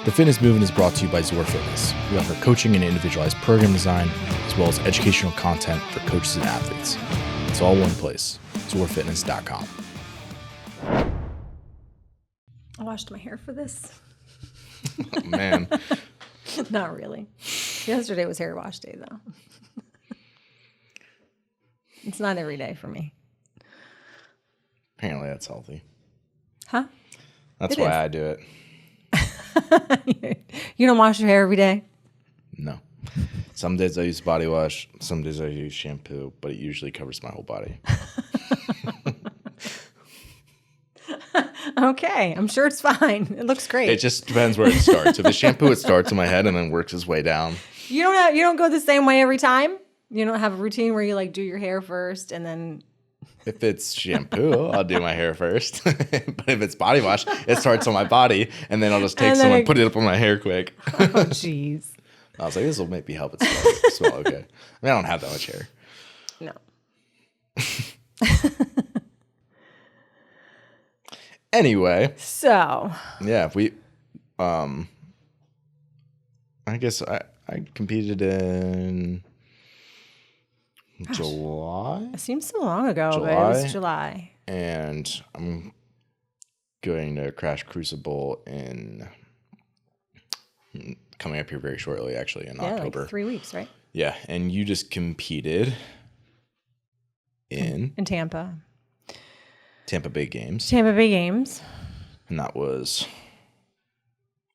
The Fitness Movement is brought to you by Zor Fitness. We offer coaching and individualized program design, as well as educational content for coaches and athletes. It's all one place, zorfitness.com. I washed my hair for this. Oh, man. Not really. Yesterday was hair wash day, though. It's not every day for me. Apparently that's healthy. Huh? That's why I do it. You don't wash your hair every day? No. Some days I use body wash, some days I use shampoo, but it usually covers my whole body. Okay, I'm sure it's fine. It looks great. It just depends where it starts. If it's shampoo, it starts in my head and then works its way down. You don't go the same way every time? You don't have a routine where you like do your hair first and then... If it's shampoo, I'll do my hair first. But if it's body wash, it starts on my body, and then I'll just take some and put it up on my hair quick. Oh, jeez. I was like, this will maybe help it smell okay. I mean, I don't have that much hair. No. Anyway. So. Yeah, I guess I competed in July. It seems so long ago, but it was July. And I'm going to crash Crucible coming up here very shortly, actually, in October. Like 3 weeks, right? Yeah, and you just competed in Tampa. Tampa Bay Games. Tampa Bay Games. And that was,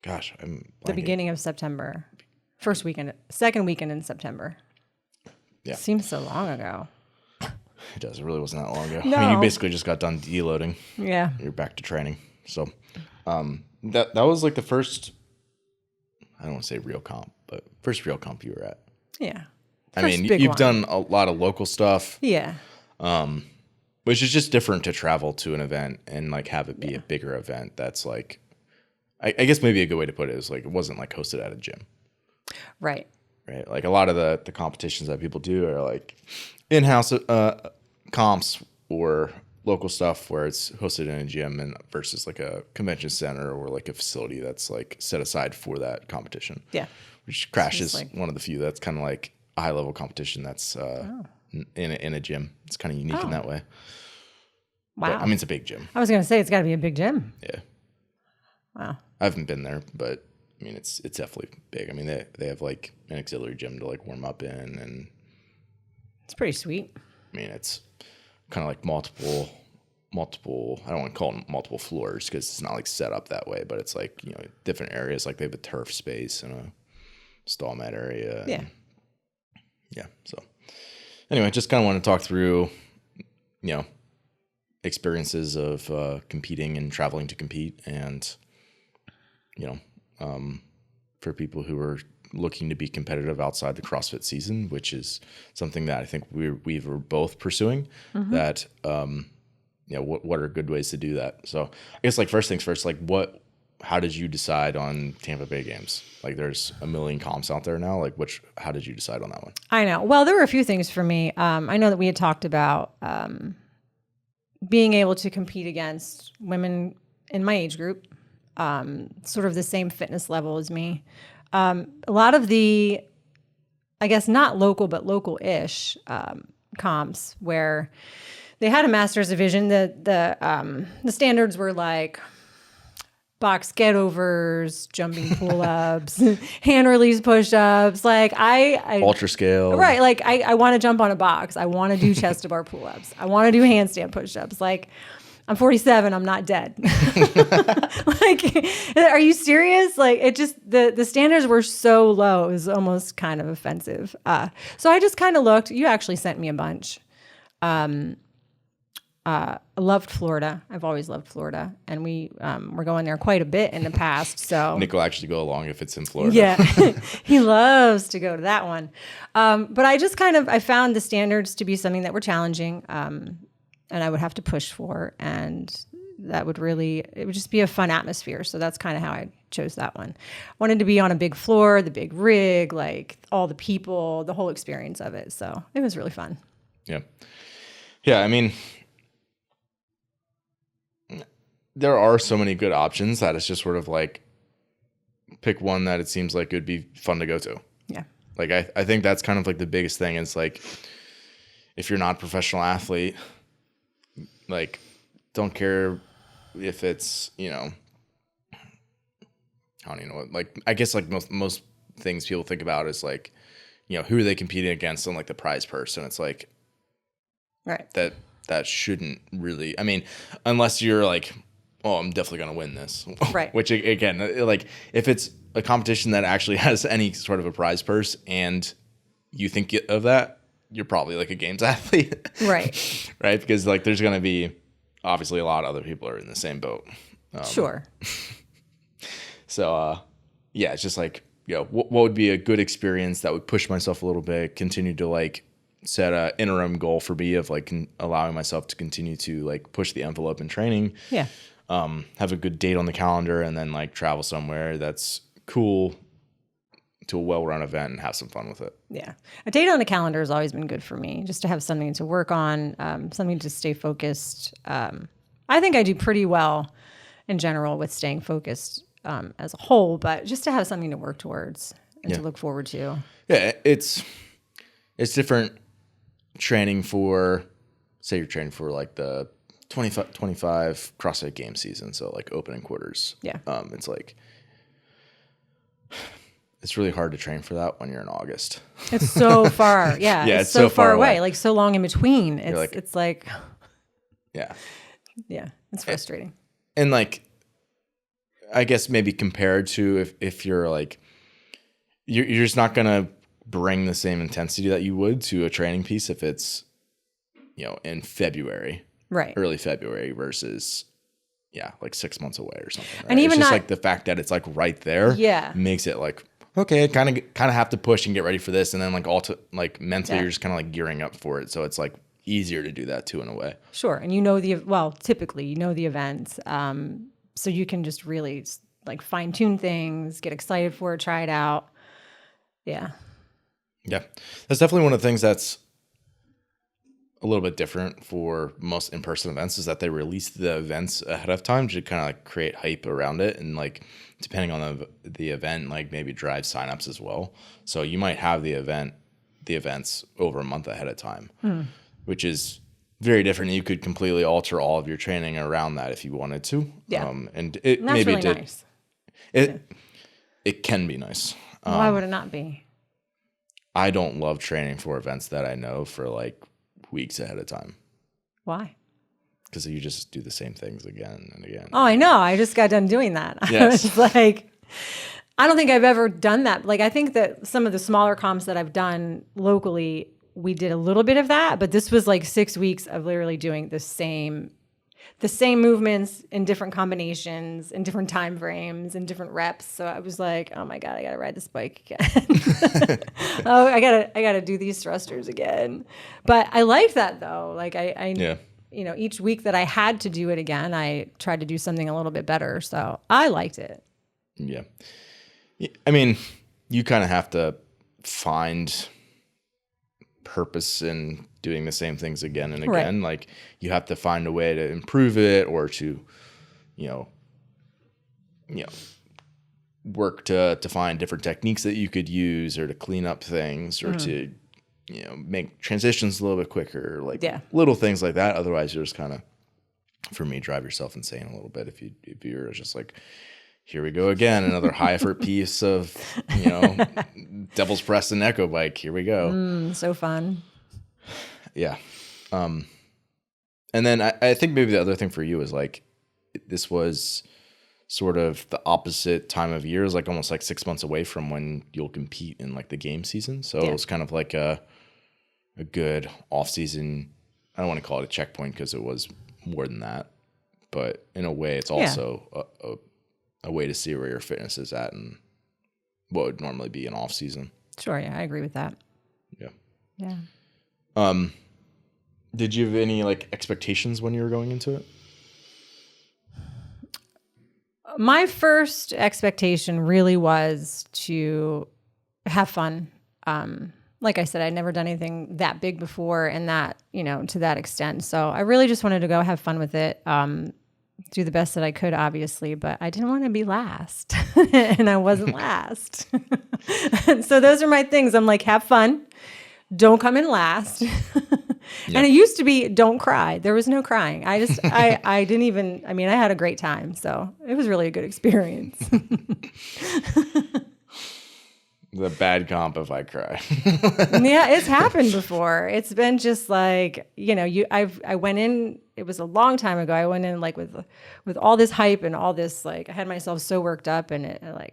the beginning of September. Second weekend in September. Yeah. Seems so long ago. It does. It really wasn't that long ago. No. I mean, you basically just got done deloading. Yeah. You're back to training. So that was like the first, I don't want to say real comp, but first real comp you were at. Yeah. I mean, you've done a lot of local stuff. Yeah. Which is just different to travel to an event and like have it be a bigger event. That's like, I guess maybe a good way to put it is like, it wasn't like hosted at a gym. Right. Right. Like a lot of the competitions that people do are like in-house comps or local stuff where it's hosted in a gym and versus like a convention center or like a facility that's like set aside for that competition. Yeah. Which Crash is one of the few that's kind of like a high level competition that's in a gym. It's kind of unique in that way. Wow. But, I mean, it's a big gym. I was going to say it's got to be a big gym. Yeah. Wow. I haven't been there, but I mean, it's definitely big. I mean, they have like an auxiliary gym to like warm up in, and it's pretty sweet. I mean, it's kind of like multiple. I don't want to call it multiple floors because it's not like set up that way, but it's like, different areas. Like they have a turf space and a stall mat area. Yeah. Yeah. So anyway, just kind of want to talk through, experiences of competing and traveling to compete, and for people who are looking to be competitive outside the CrossFit season, which is something that I think we were both pursuing. Mm-hmm. That what are good ways to do that? So I guess like first things first, like how did you decide on Tampa Bay Games? Like there's a million comps out there now. Like how did you decide on that one? I know. Well, there were a few things for me. I know that we had talked about being able to compete against women in my age group, sort of the same fitness level as me. A lot of the, I guess not local, but local-ish comps where they had a master's division. The standards were like box get-overs, jumping pull-ups, hand release push-ups. Like I ultra scale. Right. Like I want to jump on a box. I want to do chest to bar pull-ups. I want to do handstand push-ups. Like I'm 47. I'm not dead. Like, are you serious? Like it just, the standards were so low. It was almost kind of offensive. So I just kind of looked. You actually sent me a bunch. I loved Florida. I've always loved Florida, and we were going there quite a bit in the past. So Nick will actually go along if it's in Florida. Yeah, he loves to go to that one. But I just I found the standards to be something that were challenging, and I would have to push for, and it would just be a fun atmosphere. So that's kind of how I chose that one. Wanted to be on a big floor, the big rig, like all the people, the whole experience of it. So it was really fun. Yeah. Yeah. I mean, there are so many good options that it's just sort of like pick one that it seems like it would be fun to go to. Yeah. Like, I think that's kind of like the biggest thing is like, if you're not a professional athlete, like, don't care if it's, you know, I don't even know what, like, I guess like most things people think about is like, you know, who are they competing against and like the prize purse. And it's like, Right. that shouldn't really, I mean, unless you're like, oh, I'm definitely going to win this. Right. Which again, like if it's a competition that actually has any sort of a prize purse and you think of that, you're probably like a games athlete. Right. Right. Because like there's going to be obviously a lot of other people are in the same boat. Sure. So, yeah, it's just like, you know, what would be a good experience that would push myself a little bit, continue to like set a interim goal for me of like allowing myself to continue to like push the envelope in training. Yeah. Have a good date on the calendar and then like travel somewhere that's cool to a well-run event and have some fun with it. Yeah. A date on the calendar has always been good for me, just to have something to work on, something to stay focused. I think I do pretty well in general with staying focused as a whole, but just to have something to work towards and to look forward to. Yeah, it's different training for, say you're training for like the 25 CrossFit game season, so like opening quarters. Yeah. It's like, it's really hard to train for that when you're in August. It's so far. Yeah. Yeah, it's so far away. Like so long in between. It's like, yeah. Yeah. It's frustrating. And like, I guess maybe compared to if you're like, you're just not going to bring the same intensity that you would to a training piece if it's, you know, in February, right? Early February versus, like 6 months away or something. Right? And even it's just not, like the fact that it's like right there, makes it like, okay, kind of have to push and get ready for this, and then like mentally you're just kind of like gearing up for it, so it's like easier to do that too in a way. Sure, and typically you know the events, so you can just really like fine tune things, get excited for it, try it out. Yeah. Yeah, that's definitely one of the things that's a little bit different for most in-person events is that they release the events ahead of time to kind of like create hype around it, and like depending on the event, like maybe drive signups as well. So you might have the events over a month ahead of time, which is very different. You could completely alter all of your training around that if you wanted to. Yeah, and it and that's maybe really nice. It can be nice. Why would it not be? I don't love training for events that I know for like weeks ahead of time. Why? Because you just do the same things again and again. Oh, I know. I just got done doing that. Yes. I was like, I don't think I've ever done that. Like, I think that some of the smaller comps that I've done locally, we did a little bit of that, but this was like 6 weeks of literally doing the same movements in different combinations, in different time frames, in different reps. So I was like, oh my God, I got to ride this bike again. Oh, I gotta do these thrusters again. But I liked that though. Like you know, each week that I had to do it again, I tried to do something a little bit better. So I liked it. Yeah. I mean, you kind of have to find purpose in doing the same things again and again. Right. Like you have to find a way to improve it or to, you know, work to find different techniques that you could use or to clean up things or to, you know, make transitions a little bit quicker, like little things like that. Otherwise you're just kind of, for me, drive yourself insane a little bit. If you're just like, here we go again, another high effort piece of, you know, devil's press and echo bike. Here we go. So fun. Yeah. And then I think maybe the other thing for you is like, this was sort of the opposite time of year, is like almost like 6 months away from when you'll compete in like the game season. So it was kind of like a good off season. I don't want to call it a checkpoint because it was more than that, but in a way it's also a way to see where your fitness is at and what would normally be an off season. Sure. Yeah. I agree with that. Yeah. Yeah. Did you have any like expectations when you were going into it? My first expectation really was to have fun. Like I said, I'd never done anything that big before and that, you know, to that extent. So I really just wanted to go have fun with it. do the best that I could, obviously, but I didn't want to be last and I wasn't last. And so those are my things. I'm like, have fun. Don't come in last. And it used to be, don't cry. There was no crying. I didn't even, I mean, I had a great time. So it was really a good experience. The bad comp if I cry. Yeah, it's happened before. It's been just like, I went in, it was a long time ago. I went in like with all this hype and all this, like I had myself so worked up and I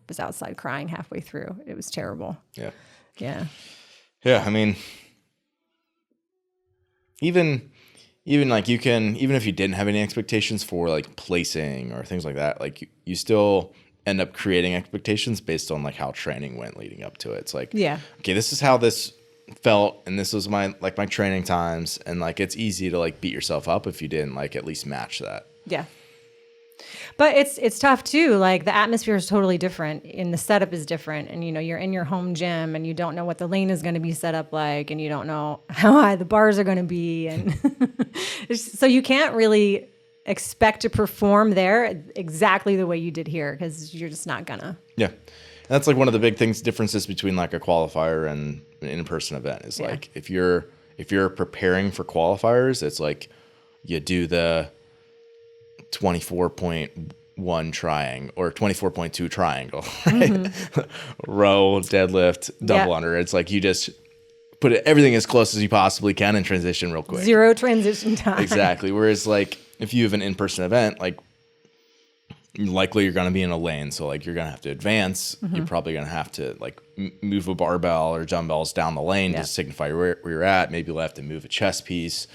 was outside crying halfway through. It was terrible. Yeah. Yeah. Yeah. I mean, even like you can, even if you didn't have any expectations for like placing or things like that, like you still end up creating expectations based on like how training went leading up to it. It's like, yeah, okay, this is how this felt, and this was my training times, and like it's easy to like beat yourself up if you didn't like at least match that. Yeah. But it's tough too. Like the atmosphere is totally different and the setup is different. And you're in your home gym and you don't know what the lane is going to be set up like, and you don't know how high the bars are going to be. And so you can't really expect to perform there exactly the way you did here because you're just not gonna. Yeah. And that's like one of the big differences between like a qualifier and an in-person event is like if you're preparing for qualifiers, it's like you do the 24.1 triangle or 24.2 triangle, right? Mm-hmm. Row, deadlift, double under. It's like you just put everything as close as you possibly can and transition real quick. Zero transition time. Exactly. Whereas like if you have an in-person event, like likely you're going to be in a lane. So like you're going to have to advance. Mm-hmm. You're probably going to have to like move a barbell or dumbbells down the lane to signify where you're at. Maybe you'll have to move a chest piece.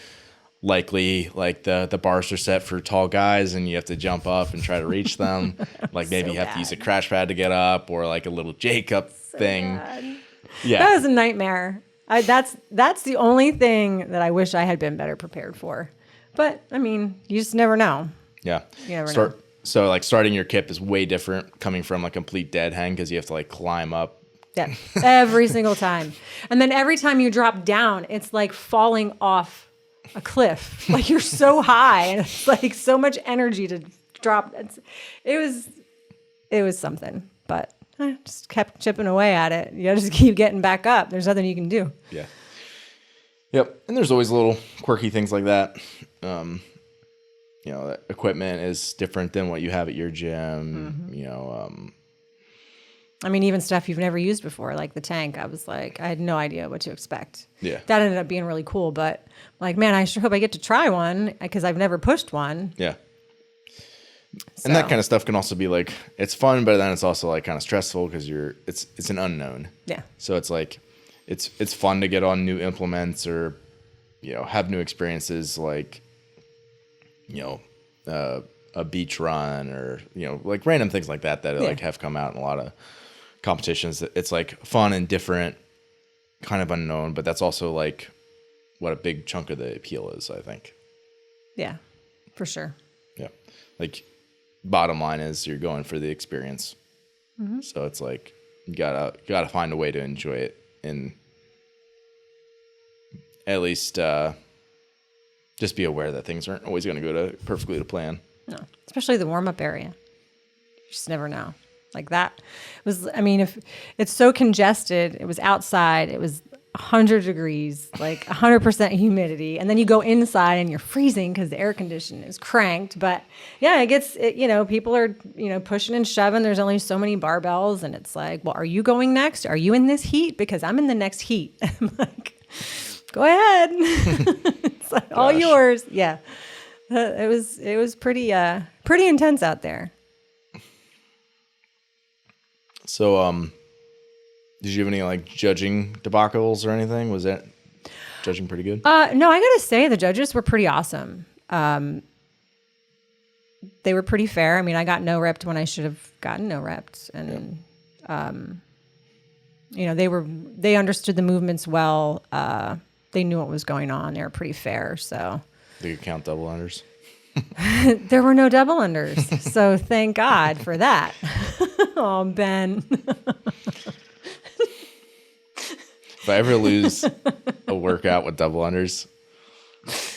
Likely like the bars are set for tall guys and you have to jump up and try to reach them. Like maybe you have to use a crash pad to get up or like a little J-cup thing. Bad. Yeah. That was a nightmare. That's the only thing that I wish I had been better prepared for. But I mean, you just never know. Yeah. You never know. So like starting your kip is way different coming from a complete dead hang because you have to like climb up. Yeah. Every single time. And then every time you drop down, it's like falling off a cliff. Like you're so high and it's like so much energy to drop. It was something, but I just kept chipping away at it. You just keep getting back up. There's nothing you can do. Yeah. Yep. And there's always little quirky things like that. That equipment is different than what you have at your gym. Mm-hmm. I mean, even stuff you've never used before, like the tank. I was like, I had no idea what to expect. Yeah. That ended up being really cool, but like, man, I sure hope I get to try one because I've never pushed one. Yeah. So. And that kind of stuff can also be like, it's fun, but then it's also like kind of stressful because it's an unknown. Yeah. So it's like, it's fun to get on new implements or, have new experiences like, a beach run or, like random things like that like have come out in a lot of competitions. It's like fun and different, kind of unknown, but that's also like what a big chunk of the appeal is, I think. Yeah, for sure. Yeah. Like bottom line is you're going for the experience. Mm-hmm. So it's like, you gotta find a way to enjoy it and at least, just be aware that things aren't always going to go perfectly to plan. No, especially the warm-up area. You just never know. Like that was, I mean, if it's so congested, it was outside, it was 100 degrees, like 100% humidity. And then you go inside and you're freezing because the air conditioner is cranked. But yeah, people are, pushing and shoving. There's only so many barbells. And it's like, well, are you going next? Are you in this heat? Because I'm in the next heat. I'm like, go ahead. It's like all yours. Yeah. It was pretty intense out there. So, did you have any like judging debacles or anything? Was that judging pretty good? No, I gotta say the judges were pretty awesome. They were pretty fair. I mean, I got no repped when I should have gotten no repped, and they understood the movements well. They knew what was going on. They were pretty fair. So they could count double unders. There were no double unders, so thank God for that. Oh, Ben. If I ever lose a workout with double unders,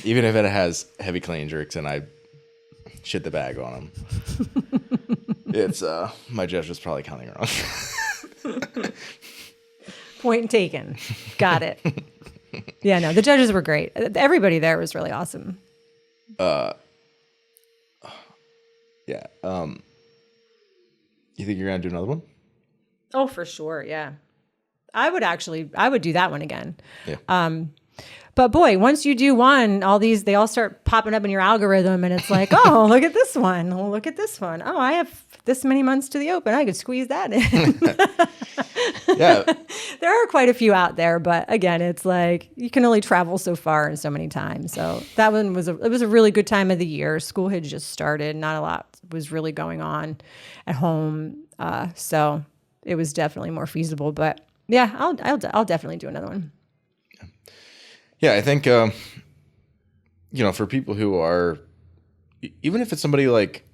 even if it has heavy clean jerks and I shit the bag on them. It's my judge was probably counting wrong. Point taken. Got it. Yeah, no, the judges were great. Everybody there was really awesome. Yeah. You think you're gonna do another one? Oh, for sure. Yeah. I would do that one again. Yeah. But boy, once you do one, they all start popping up in your algorithm and it's like, oh, look at this one. Oh, look at this one. Oh, I have this many months to the open. I could squeeze that in. Yeah. There are quite a few out there, but again, it's like you can only travel so far and so many times. So that one was a really good time of the year. School had just started. Not a lot was really going on at home. So it was definitely more feasible, but yeah, I'll definitely do another one. Yeah, I think, for people who are, even if it's somebody like,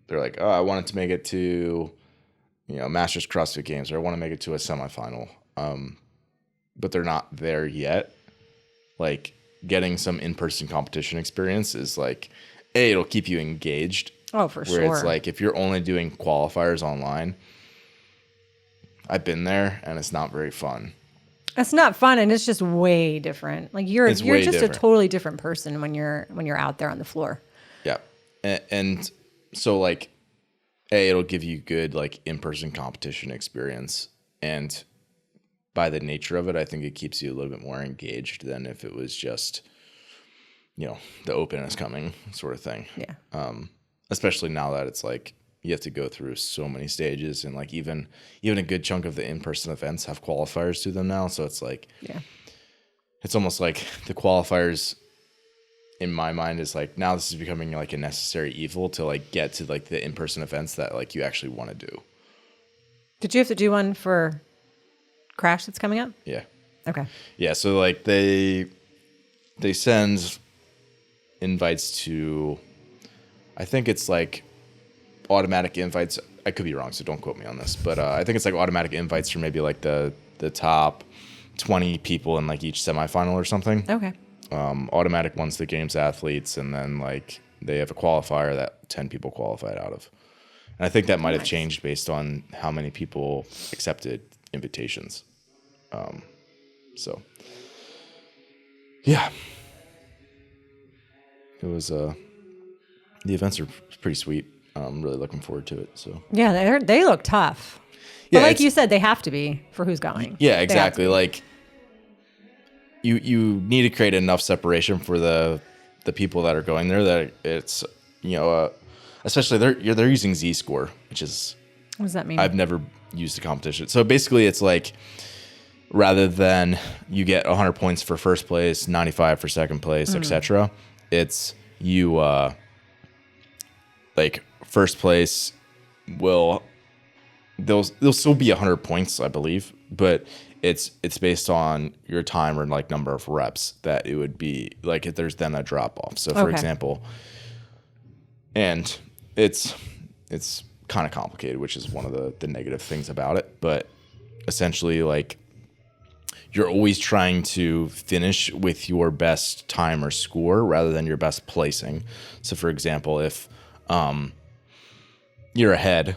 they're like, oh, I wanted to make it to, Masters CrossFit Games, or I want to make it to a semifinal, but they're not there yet. Like, getting some in-person competition experience is like, it'll keep you engaged. Oh, for sure. Where it's like, if you're only doing qualifiers online, I've been there, and it's not very fun. It's not fun, and it's just way different. Like you're just a totally different person when you're out there on the floor. Yeah, and so like, it'll give you good like in-person competition experience, and by the nature of it, I think it keeps you a little bit more engaged than if it was just, the open is coming sort of thing. Yeah. Especially now that it's like you have to go through so many stages, and like even a good chunk of the in-person events have qualifiers to them now. So it's like, yeah, it's almost like the qualifiers in my mind is like, now this is becoming like a necessary evil to like get to like the in-person events that like you actually want to do. Did you have to do one for Crash that's coming up? Yeah. Okay. Yeah. So like they send invites to, I think it's like automatic invites. I could be wrong, so don't quote me on this, but I think it's like automatic invites for maybe like the top 20 people in like each semifinal or something. Okay. Automatic ones to games athletes, and then like they have a qualifier that 10 people qualified out of. And I think that might have changed based on how many people accepted invitations. So yeah, it was the events are pretty sweet. I'm really looking forward to it. So yeah, they look tough. Yeah, but like you said, they have to be for who's going. Yeah, exactly. Like you need to create enough separation for the people that are going there that it's especially they're using Z-score, which is, what does that mean? I've never used a competition. So basically, it's like rather than you get 100 points for first place, 95 for second place, etc. It's you like first place they'll still be 100 points, I believe, but it's based on your time or like number of reps that it would be like if there's then a drop off. So for example, and it's kind of complicated, which is one of the negative things about it, but essentially like you're always trying to finish with your best time or score rather than your best placing. So for example, if you're ahead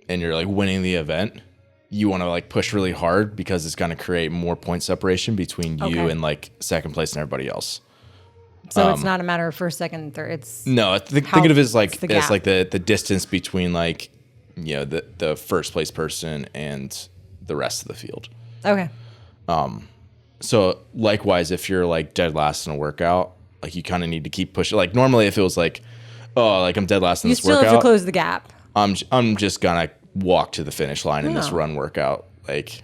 and you're like winning the event, you want to like push really hard because it's going to create more point separation between you and like second place and everybody else. So it's not a matter of first, second, third. It's no. Think of it as like it's like the distance between like the first place person and the rest of the field. Okay. So likewise, if you're like dead last in a workout, like you kind of need to keep pushing. Like normally, if it was like, oh, like I'm dead last in this workout, you still have to close the gap. I'm just gonna walk to the finish line in this run workout, like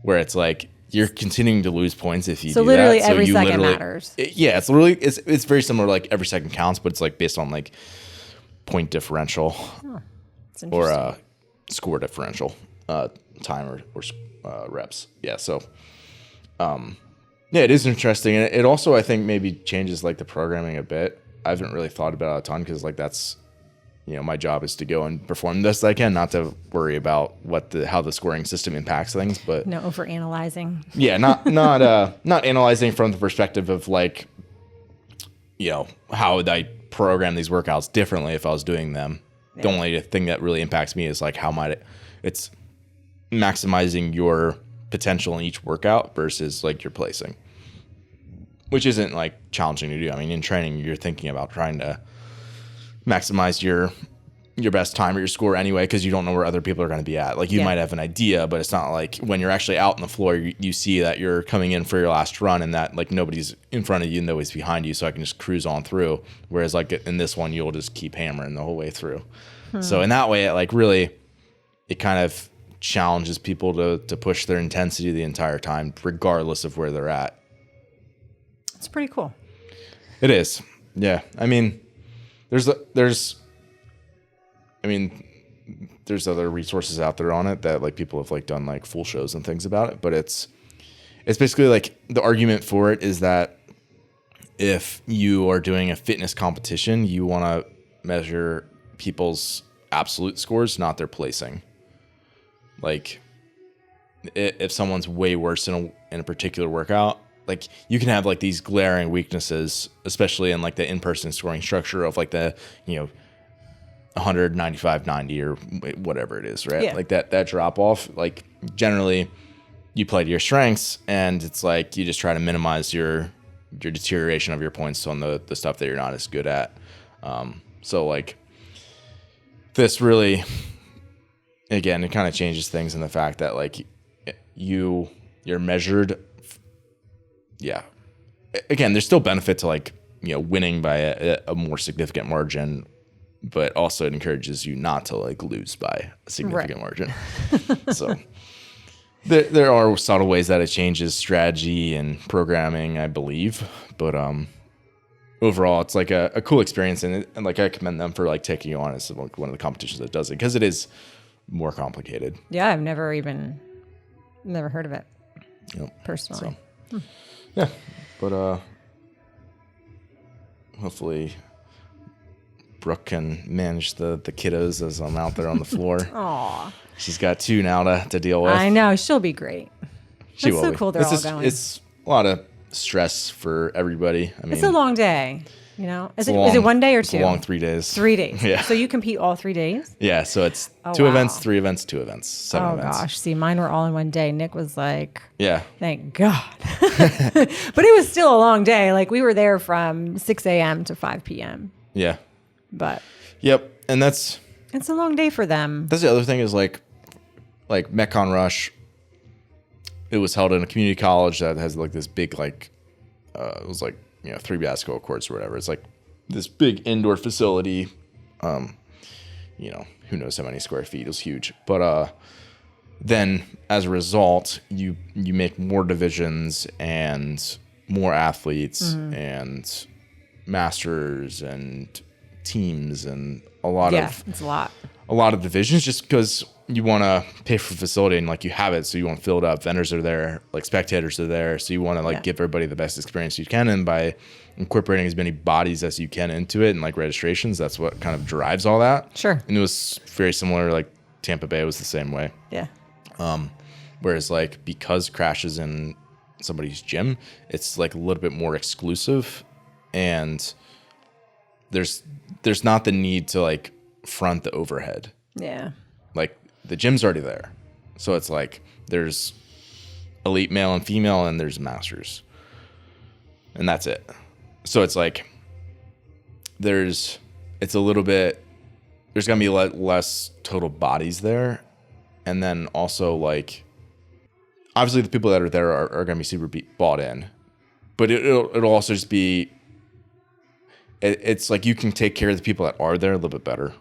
where it's like you're continuing to lose points if you do literally that. So every you second matters. It's literally it's very similar. Like every second counts, but it's like based on like point differential or score differential, time or reps. Yeah. So it is interesting, and it also I think maybe changes like the programming a bit. I haven't really thought about it a ton because like that's. My job is to go and perform the best I can, not to worry about how the scoring system impacts things. But no over analyzing. Yeah, not analyzing from the perspective of like, how would I program these workouts differently if I was doing them. Yeah. The only thing that really impacts me is like how might it's maximizing your potential in each workout versus like your placing, which isn't like challenging to do. I mean, in training, you're thinking about trying to maximize your best time or your score anyway, because you don't know where other people are going to be at. Like you might have an idea, but it's not like when you're actually out on the floor, you see that you're coming in for your last run and that like nobody's in front of you, nobody's behind you, so I can just cruise on through. Whereas like in this one, you'll just keep hammering the whole way through. So in that way, it like really, it kind of challenges people to push their intensity the entire time, regardless of where they're at. It's pretty cool. It is. Yeah. I mean, there's other resources out there on it that like people have like done like full shows and things about it, but it's basically like the argument for it is that if you are doing a fitness competition, you want to measure people's absolute scores, not their placing. Like if someone's way worse in a particular workout, like you can have like these glaring weaknesses, especially in like the in-person scoring structure of like the, 195, 90 or whatever it is, right? Yeah. Like that drop off, like generally you play to your strengths and it's like you just try to minimize your deterioration of your points on the stuff that you're not as good at. So like this really, again, it kind of changes things in the fact that like you're measured. Yeah. Again, there's still benefit to like, winning by a more significant margin, but also it encourages you not to like lose by a significant margin. So there are subtle ways that it changes strategy and programming, I believe. But overall, it's like a cool experience. And like I commend them for like taking you on as like one of the competitions that does it, because it is more complicated. Yeah, I've never heard of it personally. So, yeah, but hopefully Brooke can manage the kiddos as I'm out there on the floor. Aw. She's got 2 now to deal with. I know. She'll be great. She will. It's so cool they're all going. It's a lot of stress for everybody. I mean, it's a long day. Is it 1 day or 2? It's a long 3 days. 3 days. Yeah. So you compete all 3 days? Yeah. So it's 2 events, 3 events, 2 events, 7 events. Oh gosh. See, mine were all in 1 day. Nick was like, yeah, thank God. But it was still a long day. Like we were there from 6 a.m. to 5 p.m. Yeah. But. Yep. And it's a long day for them. That's the other thing is like Metcon Rush. It was held in a community college that has like this big, like, it was like, 3 basketball courts or whatever. It's like this big indoor facility. Who knows how many square feet. It was huge. But then as a result, you make more divisions and more athletes and masters and teams and it's a lot of divisions, just because you want to pay for facility and like you have it, so you want to fill it up. Vendors are there, like spectators are there, so you want to like give everybody the best experience you can, and by incorporating as many bodies as you can into it and like registrations, that's what kind of drives all that. Sure. And it was very similar, like Tampa Bay was the same way. Yeah. Whereas like because crashes in somebody's gym, it's like a little bit more exclusive, and there's not the need to like front the overhead. Yeah. Like the gym's already there. So it's like there's elite male and female and there's masters. And that's it. So it's like there's going to be less total bodies there. And then also like obviously the people that are there are going to be super bought in. But it'll also just be it's like you can take care of the people that are there a little bit better,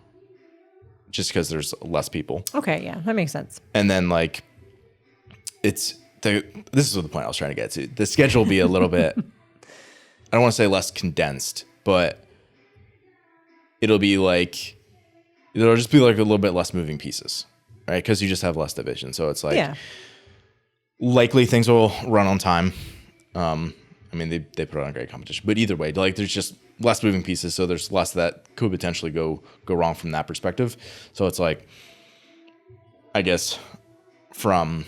just because there's less people. Okay, yeah, that makes sense. And then like this is what the point I was trying to get to. The schedule will be a little bit, I don't want to say less condensed, but it'll just be like a little bit less moving pieces, right? Because you just have less division. So it's like likely things will run on time. I mean, they put on a great competition, but either way, like there's just less moving pieces, so there's less that could potentially go wrong from that perspective. So it's like, I guess from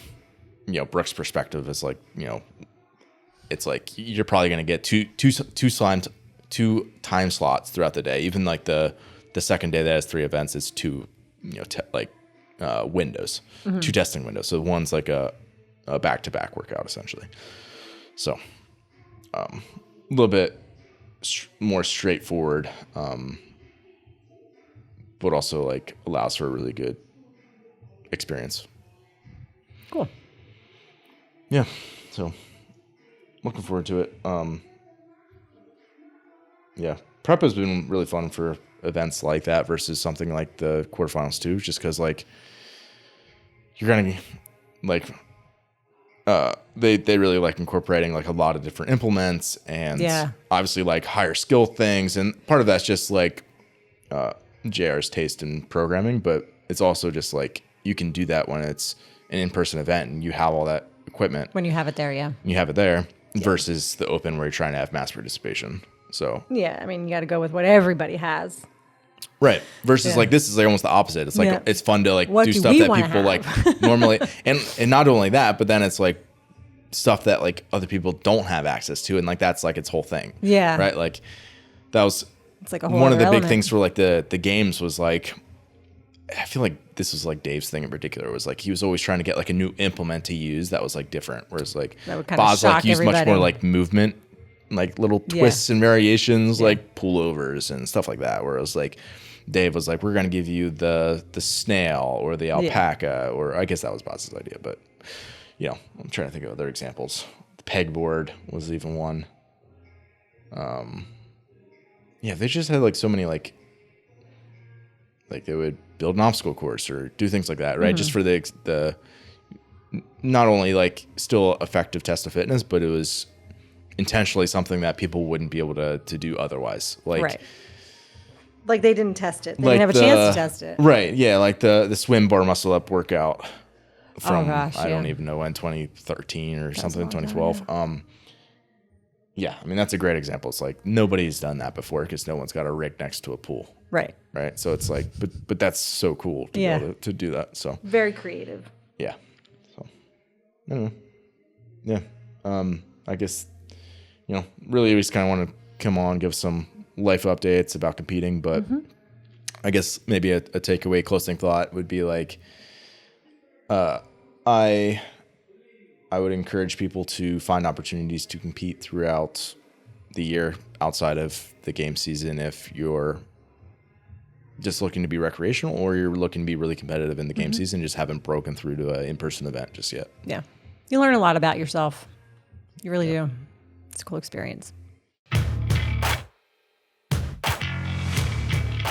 Brooke's perspective, it's like it's like you're probably going to get two 2 time slots throughout the day. Even like the second day that has 3 events is 2, windows, 2 testing windows. So one's like a back-to-back workout essentially. So a little bit more straightforward, but also like allows for a really good experience. Cool. Yeah. So looking forward to it. Yeah. Prep has been really fun for events like that versus something like the quarterfinals too, just because like you're going to like, they really like incorporating like a lot of different implements and obviously like higher skill things. And part of that's just like, JR's taste in programming, but it's also just like you can do that when it's an in-person event and you have all that equipment. When you have it there, You have it there versus the open where you're trying to have mass participation. So I mean, you got to go with what everybody has. Right. Versus like this is like almost the opposite. It's like it's fun to like do stuff that people like normally and not only that, but then it's like stuff that like other people don't have access to, and like that's like its whole thing. Yeah. Right? Like that was it's like a whole one of the element. big things for like the games was like I feel like this was like Dave's thing in particular was like he was always trying to get like a new implement to use that was like different. Whereas like Boz like used much more like movement, like little twists and variations, like pullovers and stuff like that. Whereas like Dave was like, we're gonna give you the snail or the alpaca, or I guess that was Boz's idea, but I'm trying to think of other examples. The pegboard was even one. They just had like so many like they would build an obstacle course or do things like that, right? Just for the not only like still effective test of fitness, but it was intentionally something that people wouldn't be able to do otherwise. Like like they didn't test it. They didn't have a chance to test it. Right. Yeah. Like the swim bar muscle up workout from I don't even know when, 2013 or something, 2012. I mean, that's a great example. It's like nobody's done that before because no one's got a rig next to a pool. Right. So it's like, but that's so cool to be able to do that. So very creative. Yeah. So I don't know. Yeah. I guess, really we just kind of want to come on, give some life updates about competing, but I guess maybe a takeaway closing thought would be like, I would encourage people to find opportunities to compete throughout the year outside of the game season if you're just looking to be recreational or you're looking to be really competitive in the game season, just haven't broken through to an in-person event just yet. Yeah. You learn a lot about yourself. You really do. It's a cool experience.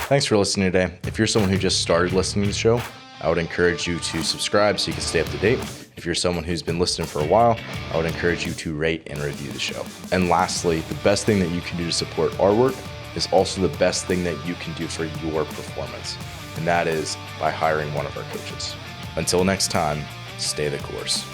Thanks for listening today. If you're someone who just started listening to the show, I would encourage you to subscribe so you can stay up to date. If you're someone who's been listening for a while, I would encourage you to rate and review the show. And lastly, the best thing that you can do to support our work is also the best thing that you can do for your performance. And that is by hiring one of our coaches. Until next time, stay the course.